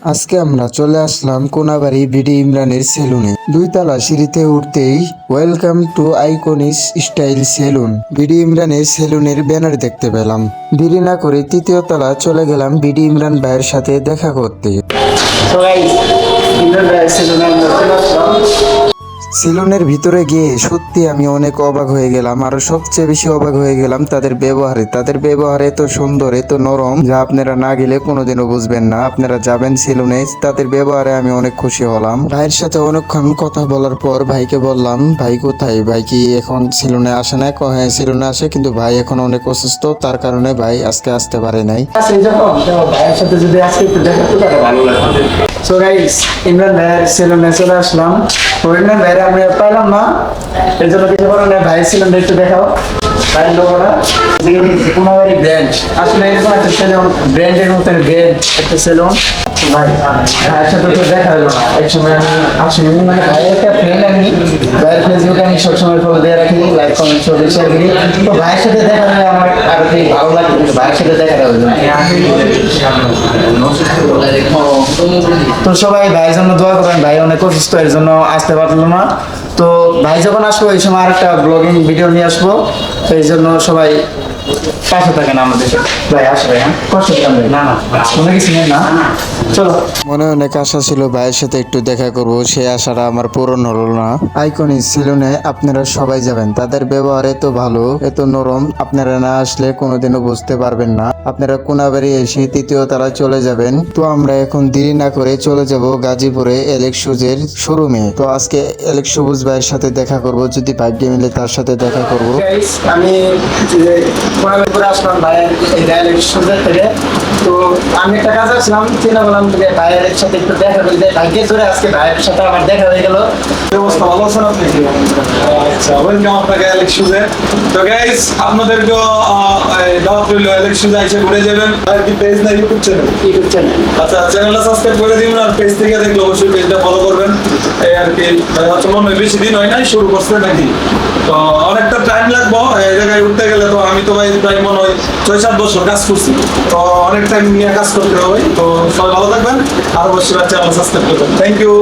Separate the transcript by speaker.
Speaker 1: আজকে আমরা চলে আসলাম কোনাবাড়ি বিডি ইমরানের সেলুনে। 2 তলা সিঁড়িতে উঠতেই welcome to iconic style salon BD ইমরানের সেলুনের ব্যানার দেখতে পেলাম। দেরি না করে 3য় তলা চলে গেলাম বিডি ইমরান ভাইয়ের সাথে দেখা করতে। সেলুনের ভিতরে গিয়ে সত্যি আমি অনেক অবাক হয়ে গেলাম, আর সবচেয়ে বেশি অবাক হয়ে গেলাম তাদের ব্যবহারে। তাদের ব্যবহার এত সুন্দর, এত নরম, যা আপনারা না গেলে কোনোদিনও বুঝবেন না। আপনারা যাবেন সেলুনে, তাদের ব্যবহারে আমি অনেক খুশি হলাম। ভাইয়ের সাথে অনেকক্ষণ কথা বলার পর ভাইকে বললাম, ভাই কোথায়? ভাই কি এখন সেলুনে আসে না? হ্যাঁ, সেলুনে আসে, কিন্তু ভাই এখন অনেক অসুস্থ, তার কারণে ভাই আজকে আসতে পারে নাই।
Speaker 2: ভাইয়ের সাথে যদি আজকে একটু দেখা করতে তাহলে ভালো লাগবে। সো গাইস, ইমরান ভাইয়ের সেলুনে চলে আসলাম। তো ইমরান ভাইয়ের আমি পাইলাম না, এর জন্য কিছু করার নেই। ভাইয়ের সেলুনটা একটু দেখাও। ভাইয়ের লোগোটা কোনাবাড়ি ব্র্যান্ড, আসলে এরকম একটা সেলুন, ব্র্যান্ডের মতন ব্র্যান্ড একটা সেলুন। ভাই ভাইয়ের সাথে তো দেখা হলো না, এক সময় আমি আসলে মানে ভাইয়ের একটা ফ্রেন্ড, আমি ভাইয়ের ফেসবুকে আমি সবসময় ফলো দিয়ে রাখি, লাইক কমেন্ট ছবি শেয়ার করি। তো ভাইয়ের সাথে দেখা হলে আমার আরো ভালো লাগে, কিন্তু ভাইয়ের সাথে দেখা হলো না। তো সবাই ভাইয়ের জন্য দোয়া করবেন, ভাই অনেক অসুস্থ, এর জন্য আসতে পারলো না। তো ভাই যখন আসবো এই সময় আরেকটা ব্লগিং ভিডিও নিয়ে আসবো, তো এই জন্য সবাই পাশে থাকেন আমাদের। ভাই আসবে, হ্যাঁ কষ্ট দিলাম ভাই, না না কোনো কিছু নেই, না চলো।
Speaker 1: মনে অনেক আশা ছিল ভাইয়ের সাথে একটু দেখা করব, সেই আশাটা আমার পূরণ হলো না। আইকনিক সেলুনে আপনারা সবাই যাবেন, তাদের ব্যবহার এত ভালো, এত নরম, আপনারা না আসলে কোনোদিনও বুঝতে পারবেন না। আপনারা কোনাবাড়ি এসে 3য় তলায় চলে যাবেন। তো আমরা এখন দেরি না করে চলে যাব গাজীপুরে এলেক্স শুজের শোরুমে। তো আজকে এলেক্স সবুজ ভাইয়ের সাথে দেখা করব, যদি ভাগ্যে মিলে তার সাথে দেখা করব।
Speaker 2: আমি কোনাবাড়ি আসলাম ভাইয়ের এই ডায়ালেক্ট সুন্দর থেকে। তো আমি একটা কাজ আসলাম, চিন্তা করলাম যে ভাইয়ের সাথে একটু দেখা করি। ভাগ্যে ধরে আজকে ভাইয়ের সাথে আমার দেখা হয়ে গেল।
Speaker 3: ব্যবস্থা ভালো আছেন আপনি? আচ্ছা, ওয়েলকাম আপনাকে অ্যালেক্স শুজে। তো গাইস, আপনাদেরকেও দাওয়াত রইল, অ্যালেক্স শুজে এসে ঘুরে যাবেন। আর কি পেজ না ইউটিউব চ্যানেল?
Speaker 2: YouTube channel.
Speaker 3: আচ্ছা, চ্যানেলটা সাবস্ক্রাইব করে দিবেন, আর পেজ থেকে দেখলে অবশ্যই পেজটা ফলো করবেন। এই আর কি, হয়তো মনে হয় বেশি দিন হয় নাই শুরু করছে নাকি, তো অনেকটা টাইম লাগবে এই জায়গায় উঠতে গেলে। তো আমি তো ভাই প্রায় মনে হয় 6-7 বছর কাজ করছি, তো অনেক টাইম নিয়ে কাজ করতে হবে। তো সবাই ভালো থাকবেন, আর অবশ্যই চ্যানেল সাবস্ক্রাইব করবেন। Thank you.